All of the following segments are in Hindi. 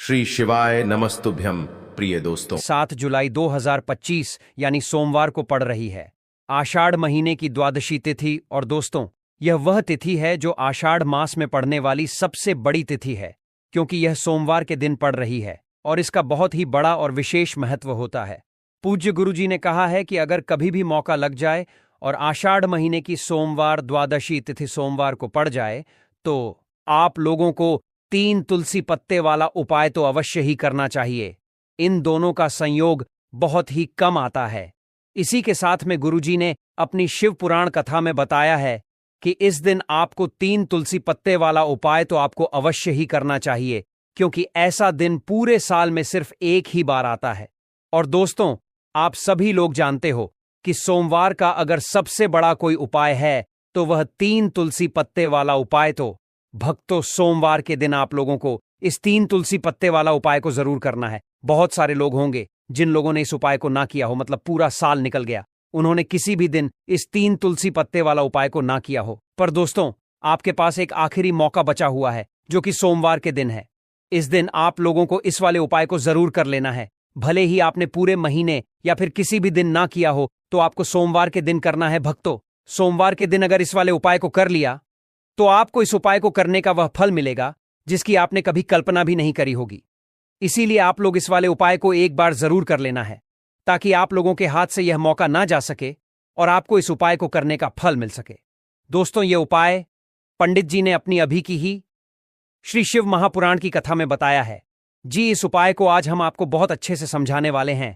श्री शिवाय नमस्तुभ्यम। प्रिय दोस्तों, 7 जुलाई 2025 यानी सोमवार को पड़ रही है आषाढ़ महीने की द्वादशी तिथि। और दोस्तों, यह वह तिथि है जो आषाढ़ मास में पड़ने वाली सबसे बड़ी तिथि है, क्योंकि यह सोमवार के दिन पड़ रही है और इसका बहुत ही बड़ा और विशेष महत्व होता है। पूज्य गुरुजी ने कहा है कि अगर कभी भी मौका लग जाए और आषाढ़ महीने की सोमवार द्वादशी तिथि सोमवार को पड़ जाए तो आप लोगों को 3 तुलसी पत्ते वाला उपाय तो अवश्य ही करना चाहिए। इन दोनों का संयोग बहुत ही कम आता है। इसी के साथ में गुरुजी ने अपनी शिव पुराण कथा में बताया है कि इस दिन आपको 3 तुलसी पत्ते वाला उपाय तो आपको अवश्य ही करना चाहिए, क्योंकि ऐसा दिन पूरे साल में सिर्फ एक ही बार आता है। और दोस्तों, आप सभी लोग जानते हो कि सोमवार का अगर सबसे बड़ा कोई उपाय है तो वह 3 तुलसी पत्ते वाला उपाय। तो भक्तों, सोमवार के दिन आप लोगों को इस 3 तुलसी पत्ते वाला उपाय को जरूर करना है। बहुत सारे लोग होंगे जिन लोगों ने इस उपाय को ना किया हो, मतलब पूरा साल निकल गया, उन्होंने किसी भी दिन इस 3 तुलसी पत्ते वाला उपाय को ना किया हो। पर दोस्तों, आपके पास एक आखिरी मौका बचा हुआ है जो कि सोमवार के दिन है। इस दिन आप लोगों को इस वाले उपाय को जरूर कर लेना है। भले ही आपने पूरे महीने या फिर किसी भी दिन ना किया हो, तो आपको सोमवार के दिन करना है। भक्तों, सोमवार के दिन अगर इस वाले उपाय को कर लिया तो आपको इस उपाय को करने का वह फल मिलेगा जिसकी आपने कभी कल्पना भी नहीं करी होगी। इसीलिए आप लोग इस वाले उपाय को एक बार जरूर कर लेना है, ताकि आप लोगों के हाथ से यह मौका ना जा सके और आपको इस उपाय को करने का फल मिल सके। दोस्तों, यह उपाय पंडित जी ने अपनी अभी की ही श्री शिव महापुराण की कथा में बताया है। जी, इस उपाय को आज हम आपको बहुत अच्छे से समझाने वाले हैं।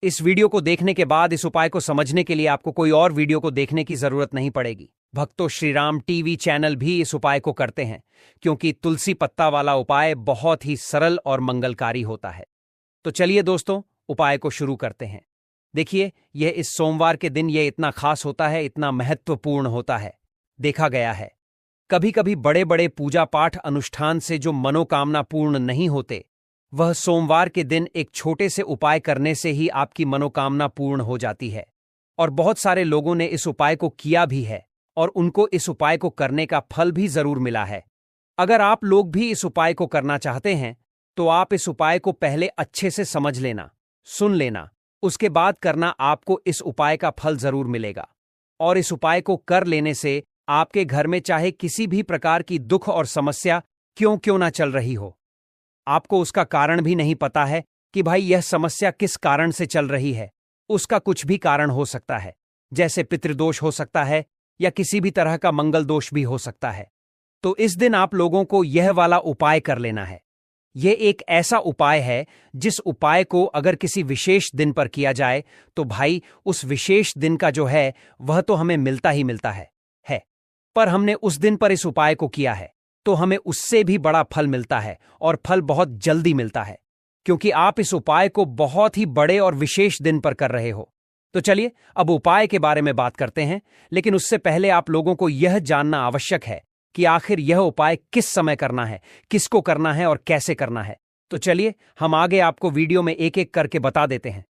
इस वीडियो को देखने के बाद इस उपाय को समझने के लिए आपको कोई और वीडियो को देखने की जरूरत नहीं पड़ेगी। भक्तों, श्री राम टीवी चैनल भी इस उपाय को करते हैं, क्योंकि तुलसी पत्ता वाला उपाय बहुत ही सरल और मंगलकारी होता है। तो चलिए दोस्तों, उपाय को शुरू करते हैं। देखिए, यह इस सोमवार के दिन यह इतना खास होता है, इतना महत्वपूर्ण होता है। देखा गया है कभी कभी बड़े बड़े पूजा पाठ अनुष्ठान से जो मनोकामना पूर्ण नहीं होते, वह सोमवार के दिन एक छोटे से उपाय करने से ही आपकी मनोकामना पूर्ण हो जाती है। और बहुत सारे लोगों ने इस उपाय को किया भी है और उनको इस उपाय को करने का फल भी जरूर मिला है। अगर आप लोग भी इस उपाय को करना चाहते हैं तो आप इस उपाय को पहले अच्छे से समझ लेना, सुन लेना, उसके बाद करना। आपको इस उपाय का फल जरूर मिलेगा। और इस उपाय को कर लेने से आपके घर में चाहे किसी भी प्रकार की दुख और समस्या क्यों ना चल रही हो, आपको उसका कारण भी नहीं पता है कि भाई यह समस्या किस कारण से चल रही है, उसका कुछ भी कारण हो सकता है, जैसे पितृदोष हो सकता है या किसी भी तरह का मंगल दोष भी हो सकता है। तो इस दिन आप लोगों को यह वाला उपाय कर लेना है। यह एक ऐसा उपाय है जिस उपाय को अगर किसी विशेष दिन पर किया जाए तो भाई उस विशेष दिन का जो है वह तो हमें मिलता ही मिलता है। पर हमने उस दिन पर इस उपाय को किया है तो हमें उससे भी बड़ा फल मिलता है, और फल बहुत जल्दी मिलता है, क्योंकि आप इस उपाय को बहुत ही बड़े और विशेष दिन पर कर रहे हो। तो चलिए अब उपाय के बारे में बात करते हैं, लेकिन उससे पहले आप लोगों को यह जानना आवश्यक है कि आखिर यह उपाय किस समय करना है, किसको करना है और कैसे करना है। तो चलिए हम आगे आपको वीडियो में एक एक करके बता देते हैं।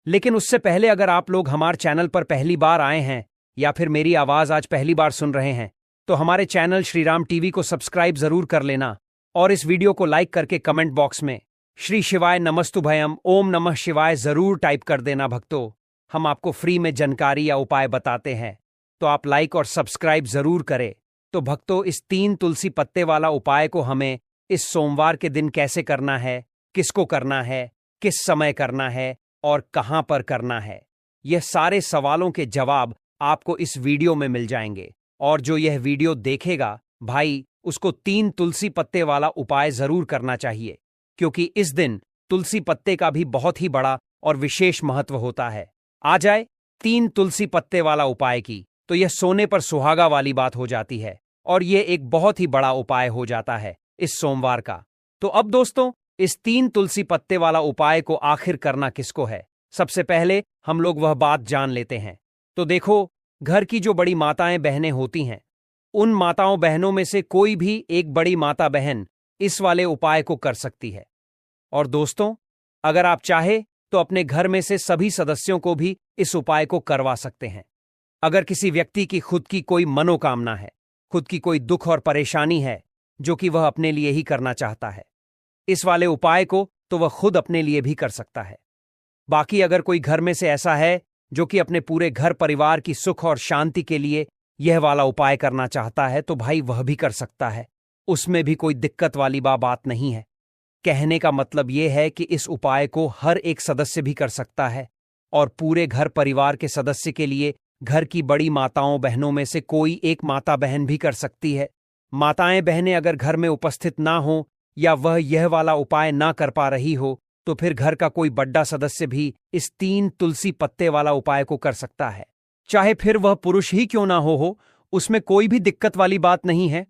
लेकिन उससे पहले अगर आप लोग हमारे चैनल पर पहली बार आए हैं या फिर मेरी आवाज आज पहली बार सुन रहे हैं, तो हमारे चैनल श्री राम टीवी को सब्सक्राइब जरूर कर लेना और इस वीडियो को लाइक करके कमेंट बॉक्स में श्री शिवाय नमस्तुभयम ओम नमः शिवाय जरूर टाइप कर देना। भक्तों, हम आपको फ्री में जानकारी या उपाय बताते हैं, तो आप लाइक और सब्सक्राइब जरूर करें। तो भक्तों, इस 3 तुलसी पत्ते वाला उपाय को हमें इस सोमवार के दिन कैसे करना है, किसको करना है, किस समय करना है और कहां पर करना है, यह सारे सवालों के जवाब आपको इस वीडियो में मिल जाएंगे। और जो यह वीडियो देखेगा भाई, उसको 3 तुलसी पत्ते वाला उपाय जरूर करना चाहिए, क्योंकि इस दिन तुलसी पत्ते का भी बहुत ही बड़ा और विशेष महत्व होता है। आ जाए 3 तुलसी पत्ते वाला उपाय की, तो यह सोने पर सुहागा वाली बात हो जाती है और यह एक बहुत ही बड़ा उपाय हो जाता है इस सोमवार का। तो अब दोस्तों, इस 3 तुलसी पत्ते वाला उपाय को आखिर करना किसको है, सबसे पहले हम लोग वह बात जान लेते हैं। तो देखो, घर की जो बड़ी माताएं बहनें होती हैं, उन माताओं बहनों में से कोई भी एक बड़ी माता बहन इस वाले उपाय को कर सकती है। और दोस्तों, अगर आप चाहे तो अपने घर में से सभी सदस्यों को भी इस उपाय को करवा सकते हैं। अगर किसी व्यक्ति की खुद की कोई मनोकामना है, खुद की कोई दुख और परेशानी है जो कि वह अपने लिए ही करना चाहता है, इस वाले उपाय को तो वह खुद अपने लिए भी कर सकता है। बाकी अगर कोई घर में से ऐसा है जो कि अपने पूरे घर परिवार की सुख और शांति के लिए यह वाला उपाय करना चाहता है तो भाई वह भी कर सकता है, उसमें भी कोई दिक्कत वाली बात नहीं है। कहने का मतलब यह है कि इस उपाय को हर एक सदस्य भी कर सकता है और पूरे घर परिवार के सदस्य के लिए घर की बड़ी माताओं बहनों में से कोई एक माता बहन भी कर सकती है। माताएं बहनें अगर घर में उपस्थित ना हो या वह यह वाला उपाय ना कर पा रही हो तो फिर घर का कोई बड़ा सदस्य भी इस 3 तुलसी पत्ते वाला उपाय को कर सकता है, चाहे फिर वह पुरुष ही क्यों ना हो, उसमें कोई भी दिक्कत वाली बात नहीं है।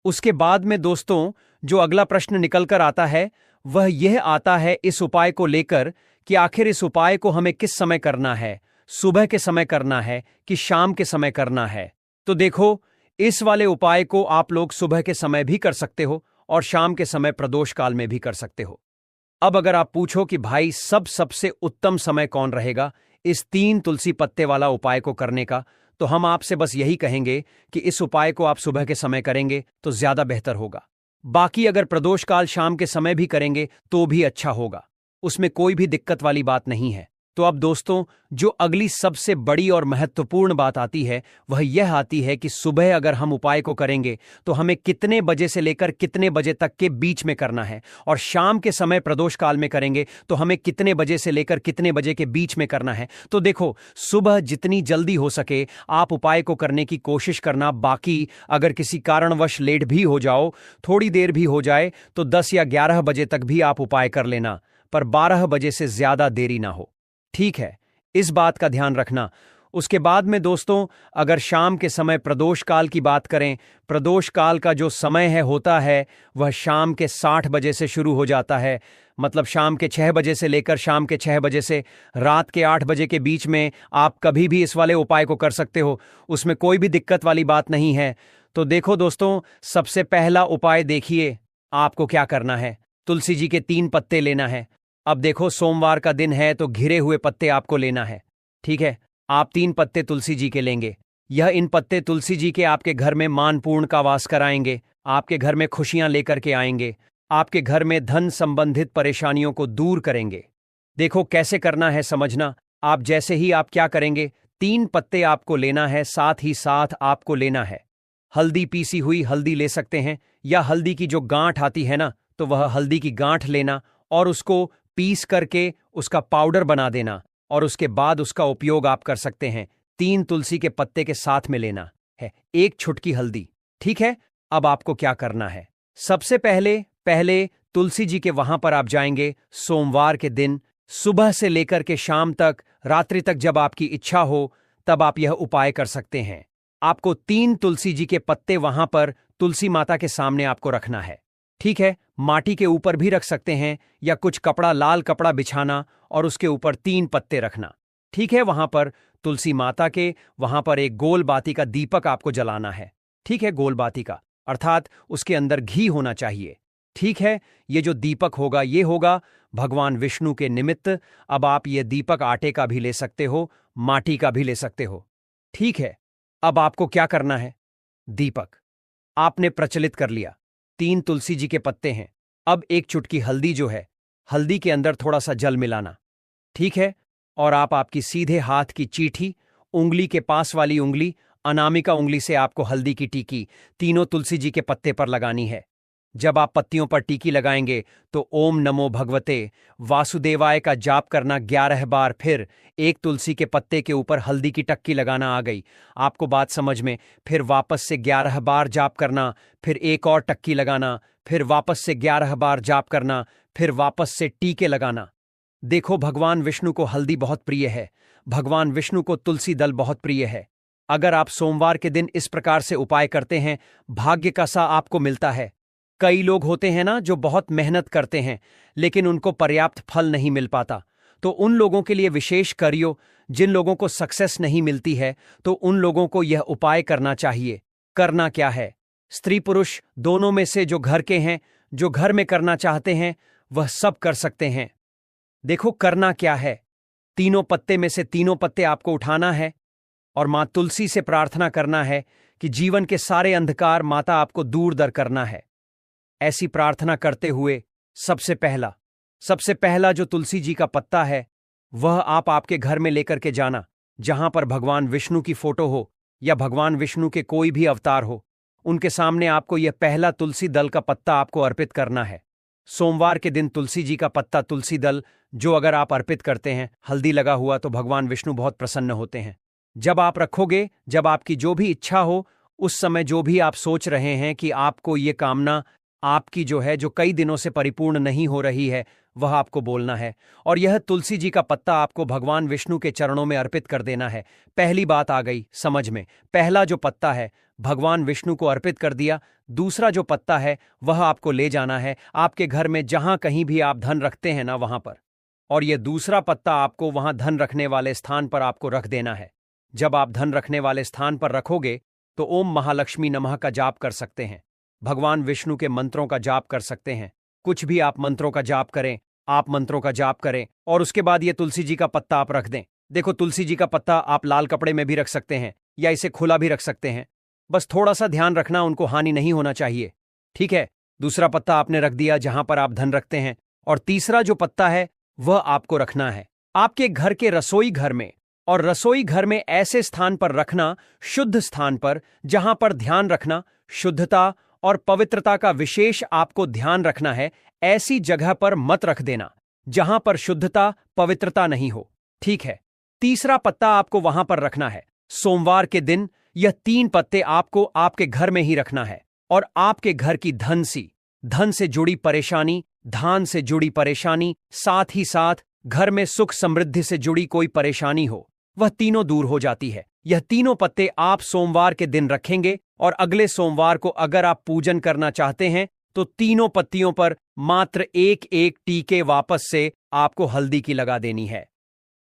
उसके बाद में दोस्तों जो अगला प्रश्न निकल कर आता है वह यह आता है इस उपाय को लेकर कि आखिर इस उपाय को हमें किस समय करना है, सुबह के समय करना है कि शाम के समय करना है। तो देखो, इस वाले उपाय को आप लोग सुबह के समय भी कर सकते हो और शाम के समय प्रदोष काल में भी कर सकते हो। अब अगर आप पूछो कि भाई सबसे उत्तम समय कौन रहेगा इस 3 तुलसी पत्ते वाला उपाय को करने का, तो हम आपसे बस यही कहेंगे कि इस उपाय को आप सुबह के समय करेंगे तो ज्यादा बेहतर होगा। बाकी अगर प्रदोष काल शाम के समय भी करेंगे तो भी अच्छा होगा, उसमें कोई भी दिक्कत वाली बात नहीं है। तो अब दोस्तों जो अगली सबसे बड़ी और महत्वपूर्ण बात आती है वह यह आती है कि सुबह अगर हम उपाय को करेंगे तो हमें कितने बजे से लेकर कितने बजे तक के बीच में करना है, और शाम के समय प्रदोष काल में करेंगे तो हमें कितने बजे से लेकर कितने बजे के बीच में करना है। तो देखो, सुबह जितनी जल्दी हो सके आप उपाय को करने की कोशिश करना। बाकी अगर किसी कारणवश लेट भी हो जाओ, थोड़ी देर भी हो जाए, तो 10 या 11 बजे तक भी आप उपाय कर लेना, पर 12 बजे से ज्यादा देरी ना हो, ठीक है? इस बात का ध्यान रखना। उसके बाद में दोस्तों अगर शाम के समय प्रदोष काल की बात करें, प्रदोष काल का जो समय होता है वह शाम के 60 बजे से शुरू हो जाता है। मतलब शाम के 6 बजे से लेकर शाम के 6 बजे से रात के 8 बजे के बीच में आप कभी भी इस वाले उपाय को कर सकते हो, उसमें कोई भी दिक्कत वाली बात नहीं है। तो देखो दोस्तों, सबसे पहला उपाय देखिए, आपको क्या करना है, तुलसी जी के 3 पत्ते लेना है। अब देखो, सोमवार का दिन है तो घिरे हुए पत्ते आपको लेना है, ठीक है? आप 3 पत्ते तुलसी जी के लेंगे। इन पत्ते तुलसी जी के आपके घर में मानपूर्ण का वास कराएंगे, आपके घर में खुशियां लेकर के आएंगे, आपके घर में धन संबंधित परेशानियों को दूर करेंगे। देखो कैसे करना है समझना। आप जैसे ही आप क्या करेंगे, 3 पत्ते आपको लेना है, साथ ही साथ आपको लेना है हल्दी, पीसी हुई हल्दी ले सकते हैं, या हल्दी की जो गांठ आती है ना, तो वह हल्दी की गांठ लेना और उसको पीस करके उसका पाउडर बना देना, और उसके बाद उसका उपयोग आप कर सकते हैं। 3 तुलसी के पत्ते के साथ में लेना है 1 छुटकी हल्दी, ठीक है? अब आपको क्या करना है, सबसे पहले तुलसी जी के वहां पर आप जाएंगे सोमवार के दिन सुबह से लेकर के शाम तक, रात्रि तक, जब आपकी इच्छा हो तब आप यह उपाय कर सकते हैं। आपको 3 तुलसी जी के पत्ते वहां पर तुलसी माता के सामने आपको रखना है, ठीक है? माटी के ऊपर भी रख सकते हैं या कुछ कपड़ा, लाल कपड़ा बिछाना और उसके ऊपर 3 पत्ते रखना, ठीक है? वहां पर तुलसी माता के वहां पर एक गोल बाती का दीपक आपको जलाना है, ठीक है? गोल बाती का अर्थात उसके अंदर घी होना चाहिए, ठीक है? ये जो दीपक होगा ये होगा भगवान विष्णु के निमित्त। अब आप ये दीपक आटे का भी ले सकते हो, माटी का भी ले सकते हो, ठीक है? अब आपको क्या करना है, दीपक आपने प्रचलित कर लिया, 3 तुलसी जी के पत्ते हैं। अब 1 चुटकी हल्दी जो है, हल्दी के अंदर थोड़ा सा जल मिलाना, ठीक है? और आप आपकी सीधे हाथ की चीठी, उंगली के पास वाली उंगली, अनामिका उंगली से आपको हल्दी की टीकी तीनों तुलसी जी के पत्ते पर लगानी है। जब आप पत्तियों पर टीकी लगाएंगे तो ओम नमो भगवते वासुदेवाय का जाप करना 11 बार, फिर 1 तुलसी के पत्ते के ऊपर हल्दी की टक्की लगाना। आ गई आपको बात समझ में? फिर वापस से 11 बार जाप करना, फिर 1 और टक्की लगाना, फिर वापस से 11 बार जाप करना, फिर वापस से टीके लगाना। देखो, भगवान विष्णु को हल्दी बहुत प्रिय है, भगवान विष्णु को तुलसी दल बहुत प्रिय है। अगर आप सोमवार के दिन इस प्रकार से उपाय करते हैं, भाग्य का सा आपको मिलता है। कई लोग होते हैं ना जो बहुत मेहनत करते हैं लेकिन उनको पर्याप्त फल नहीं मिल पाता, तो उन लोगों के लिए विशेष करियो। जिन लोगों को सक्सेस नहीं मिलती है तो उन लोगों को यह उपाय करना चाहिए। करना क्या है, स्त्री पुरुष दोनों में से जो घर के हैं, जो घर में करना चाहते हैं, वह सब कर सकते हैं। देखो करना क्या है, तीनों पत्ते में से तीनों पत्ते आपको उठाना है और मां तुलसी से प्रार्थना करना है कि जीवन के सारे अंधकार माता आपको दूर दर करना है। ऐसी प्रार्थना करते हुए सबसे पहला जो तुलसी जी का पत्ता है वह आप आपके घर में लेकर के जाना, जहां पर भगवान विष्णु की फोटो हो या भगवान विष्णु के कोई भी अवतार हो। उनके सामने आपको यह पहला तुलसी दल का पत्ता आपको अर्पित करना है। सोमवार के दिन तुलसी जी का पत्ता, तुलसी दल जो अगर आप अर्पित करते हैं हल्दी लगा हुआ, तो भगवान विष्णु बहुत प्रसन्न होते हैं। जब आप रखोगे, जब आपकी जो भी इच्छा हो, उस समय जो भी आप सोच रहे हैं कि आपको ये कामना आपकी जो है, जो कई दिनों से परिपूर्ण नहीं हो रही है, वह आपको बोलना है। और यह तुलसी जी का पत्ता आपको भगवान विष्णु के चरणों में अर्पित कर देना है। पहली बात आ गई समझ में। पहला जो पत्ता है भगवान विष्णु को अर्पित कर दिया। दूसरा जो पत्ता है वह आपको ले जाना है आपके घर में, जहां कहीं भी आप धन रखते हैं ना, वहां पर। और यह दूसरा पत्ता आपको वहां धन रखने वाले स्थान पर आपको रख देना है। जब आप धन रखने वाले स्थान पर रखोगे तो ओम महालक्ष्मी नमः का जाप कर सकते हैं, भगवान विष्णु के मंत्रों का जाप कर सकते हैं। कुछ भी आप मंत्रों का जाप करें, आप मंत्रों का जाप करें, और उसके बाद ये तुलसी जी का पत्ता आप रख दें। देखो, तुलसी जी का पत्ता आप लाल कपड़े में भी रख सकते हैं या इसे खुला भी रख सकते हैं। बस थोड़ा सा ध्यान रखना, उनको हानि नहीं होना चाहिए, ठीक है। दूसरा पत्ता आपने रख दिया जहां पर आप धन रखते हैं, और तीसरा जो पत्ता है वह आपको रखना है आपके घर के रसोई घर में। और रसोई घर में ऐसे स्थान पर रखना, शुद्ध स्थान पर, जहां पर ध्यान रखना, शुद्धता और पवित्रता का विशेष आपको ध्यान रखना है। ऐसी जगह पर मत रख देना जहां पर शुद्धता पवित्रता नहीं हो, ठीक है। तीसरा पत्ता आपको वहां पर रखना है सोमवार के दिन। यह 3 पत्ते आपको आपके घर में ही रखना है। और आपके घर की धन से जुड़ी परेशानी, धान से जुड़ी परेशानी, साथ ही साथ घर में सुख समृद्धि से जुड़ी कोई परेशानी हो, वह तीनों दूर हो जाती है। यह तीनों पत्ते आप सोमवार के दिन रखेंगे, और अगले सोमवार को अगर आप पूजन करना चाहते हैं तो तीनों पत्तियों पर मात्र एक एक टीके वापस से आपको हल्दी की लगा देनी है,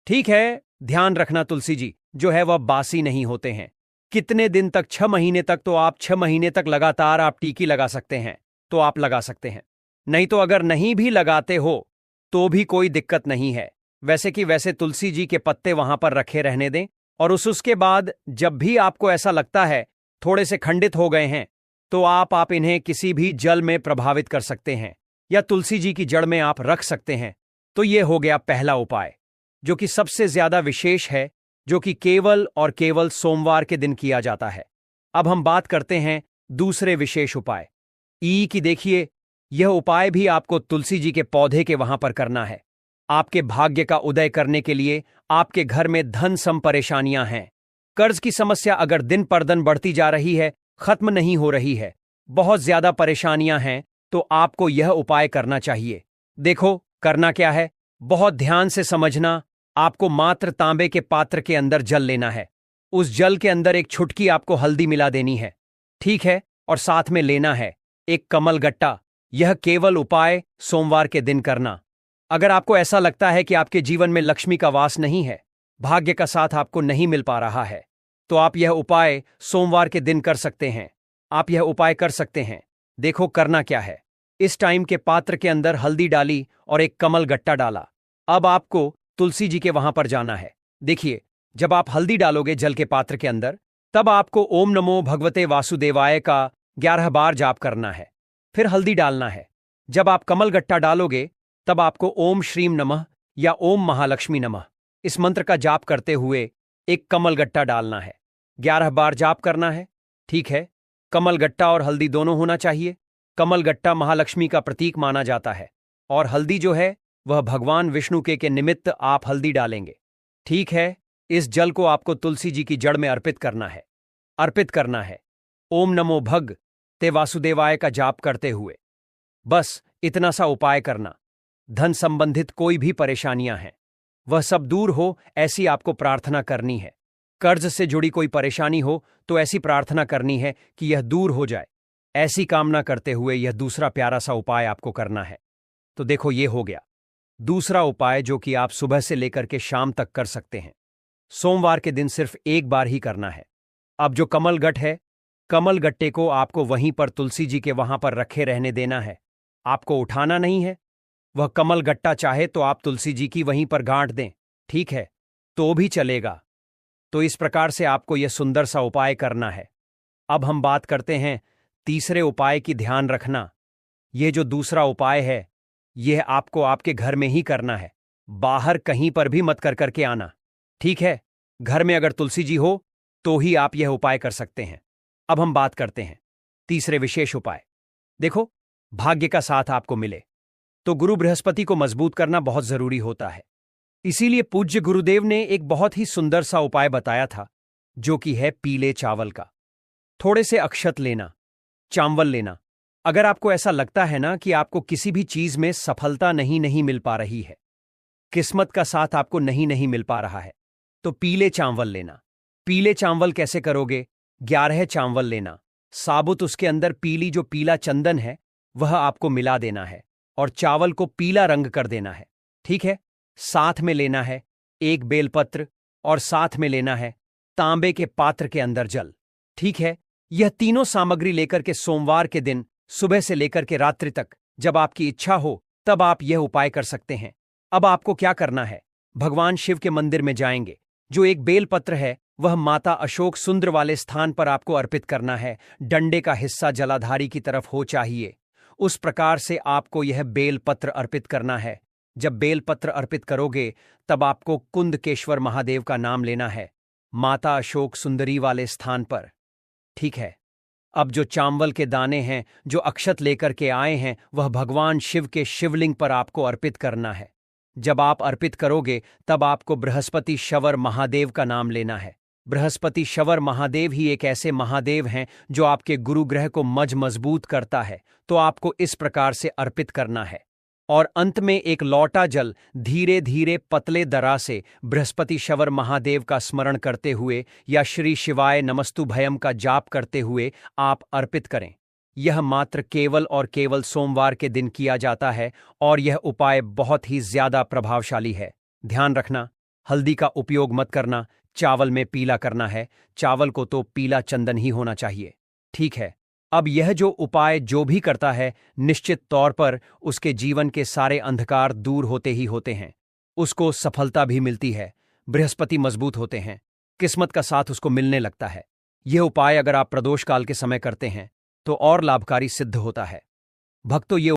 ठीक है। ध्यान रखना, तुलसी जी जो है वह बासी नहीं होते हैं। कितने दिन तक? 6 महीने तक। तो आप 6 महीने तक लगातार आप टीकी लगा सकते हैं, तो आप लगा सकते हैं। नहीं तो अगर नहीं भी लगाते हो तो भी कोई दिक्कत नहीं है। वैसे तुलसी जी के पत्ते वहां पर रखे रहने दें। और उसके बाद जब भी आपको ऐसा लगता है थोड़े से खंडित हो गए हैं, तो आप इन्हें किसी भी जल में प्रभावित कर सकते हैं या तुलसी जी की जड़ में आप रख सकते हैं। तो ये हो गया पहला उपाय, जो कि सबसे ज्यादा विशेष है, जो कि केवल और केवल सोमवार के दिन किया जाता है। अब हम बात करते हैं दूसरे विशेष उपाय की। देखिए, यह उपाय भी आपको तुलसी जी के पौधे के वहां पर करना है। आपके भाग्य का उदय करने के लिए आपके घर में धन सम परेशानियां हैं, कर्ज की समस्या अगर दिन पर दिन बढ़ती जा रही है, खत्म नहीं हो रही है, बहुत ज्यादा परेशानियां हैं, तो आपको यह उपाय करना चाहिए। देखो करना क्या है, बहुत ध्यान से समझना। आपको मात्र तांबे के पात्र के अंदर जल लेना है। उस जल के अंदर एक छुटकी आपको हल्दी मिला देनी है, ठीक है। और साथ में लेना है एक कमल गट्टा। यह केवल उपाय सोमवार के दिन करना। अगर आपको ऐसा लगता है कि आपके जीवन में लक्ष्मी का वास नहीं है, भाग्य का साथ आपको नहीं मिल पा रहा है, तो आप यह उपाय सोमवार के दिन कर सकते हैं। आप यह उपाय कर सकते हैं। देखो करना क्या है, इस टाइम के पात्र के अंदर हल्दी डाली और एक कमल गट्टा डाला। अब आपको तुलसी जी के वहां पर जाना है। देखिए, जब आप हल्दी डालोगे जल के पात्र के अंदर, तब आपको ओम नमो भगवते वासुदेवाय का 11 बार जाप करना है, फिर हल्दी डालना है। जब आप कमल गट्टा डालोगे तब आपको ओम श्रीम नमः या ओम महालक्ष्मी नमः इस मंत्र का जाप करते हुए एक कमल गट्टा डालना है। 11 बार जाप करना है, ठीक है। कमल गट्टा और हल्दी दोनों होना चाहिए। कमल गट्टा महालक्ष्मी का प्रतीक माना जाता है, और हल्दी जो है वह भगवान विष्णु के निमित्त आप हल्दी डालेंगे, ठीक है। इस जल को आपको तुलसी जी की जड़ में अर्पित करना है ओम नमो भग ते वासुदेवाय का जाप करते हुए। बस इतना सा उपाय करना। धन संबंधित कोई भी परेशानियां हैं वह सब दूर हो, ऐसी आपको प्रार्थना करनी है। कर्ज से जुड़ी कोई परेशानी हो तो ऐसी प्रार्थना करनी है कि यह दूर हो जाए। ऐसी कामना करते हुए यह दूसरा प्यारा सा उपाय आपको करना है। तो देखो, ये हो गया दूसरा उपाय, जो कि आप सुबह से लेकर के शाम तक कर सकते हैं। सोमवार के दिन सिर्फ एक बार ही करना है। अब जो कमल गट्ट है, कमल गट्टे को आपको वहीं पर तुलसी जी के वहां पर रखे रहने देना है, आपको उठाना नहीं है। वह कमल गट्टा चाहे तो आप तुलसी जी की वहीं पर गांठ दें, ठीक है, तो भी चलेगा। तो इस प्रकार से आपको यह सुंदर सा उपाय करना है। अब हम बात करते हैं तीसरे उपाय की। ध्यान रखना, यह जो दूसरा उपाय है यह आपको आपके घर में ही करना है, बाहर कहीं पर भी मत कर करके आना, ठीक है? घर में अगर तुलसी जी हो तो ही आप यह उपाय कर सकते हैं। अब हम बात करते हैं तीसरे विशेष उपाय। देखो, भाग्य का साथ आपको मिले तो गुरु बृहस्पति को मजबूत करना बहुत जरूरी होता है। इसीलिए पूज्य गुरुदेव ने एक बहुत ही सुंदर सा उपाय बताया था, जो कि है पीले चावल का। थोड़े से अक्षत लेना, चावल लेना। अगर आपको ऐसा लगता है ना कि आपको किसी भी चीज में सफलता नहीं मिल पा रही है, किस्मत का साथ आपको नहीं मिल पा रहा है, तो पीले चावल लेना। पीले चावल कैसे करोगे? 11 चावल लेना, साबुत उसके अंदर पीली जो पीला चंदन है वह आपको मिला देना है और चावल को पीला रंग कर देना है, ठीक है? साथ में लेना है एक बेलपत्र और साथ में लेना है तांबे के पात्र के अंदर जल, ठीक है? यह तीनों सामग्री लेकर के सोमवार के दिन सुबह से लेकर के रात्रि तक जब आपकी इच्छा हो तब आप यह उपाय कर सकते हैं। अब आपको क्या करना है? भगवान शिव के मंदिर में जाएंगे, जो एक बेलपत्र है वह माता अशोक सुंदर वाले स्थान पर आपको अर्पित करना है। डंडे का हिस्सा जलाधारी की तरफ हो चाहिए, उस प्रकार से आपको यह बेलपत्र अर्पित करना है। जब बेलपत्र अर्पित करोगे तब आपको कुंदकेश्वर महादेव का नाम लेना है, माता अशोक सुंदरी वाले स्थान पर, ठीक है? अब जो चावल के दाने हैं, जो अक्षत लेकर के आए हैं, वह भगवान शिव के शिवलिंग पर आपको अर्पित करना है। जब आप अर्पित करोगे तब आपको बृहस्पति शवर महादेव का नाम लेना है। बृहस्पति शवर महादेव ही एक ऐसे महादेव हैं जो आपके गुरु ग्रह को मजबूत करता है, तो आपको इस प्रकार से अर्पित करना है। और अंत में एक लौटा जल धीरे धीरे पतले दरा से बृहस्पति शवर महादेव का स्मरण करते हुए या श्री शिवाय नमस्तुभयम का जाप करते हुए आप अर्पित करें। यह मात्र केवल और केवल सोमवार के दिन किया जाता है और यह उपाय बहुत ही ज्यादा प्रभावशाली है। ध्यान रखना, हल्दी का उपयोग मत करना, चावल में पीला करना है। चावल को तो पीला चंदन ही होना चाहिए, ठीक है? अब यह जो उपाय जो भी करता है, निश्चित तौर पर उसके जीवन के सारे अंधकार दूर होते ही होते हैं, उसको सफलता भी मिलती है, बृहस्पति मजबूत होते हैं, किस्मत का साथ उसको मिलने लगता है। यह उपाय अगर आप प्रदोष काल के समय करते हैं तो और लाभकारी सिद्ध होता है। भक्तों, ये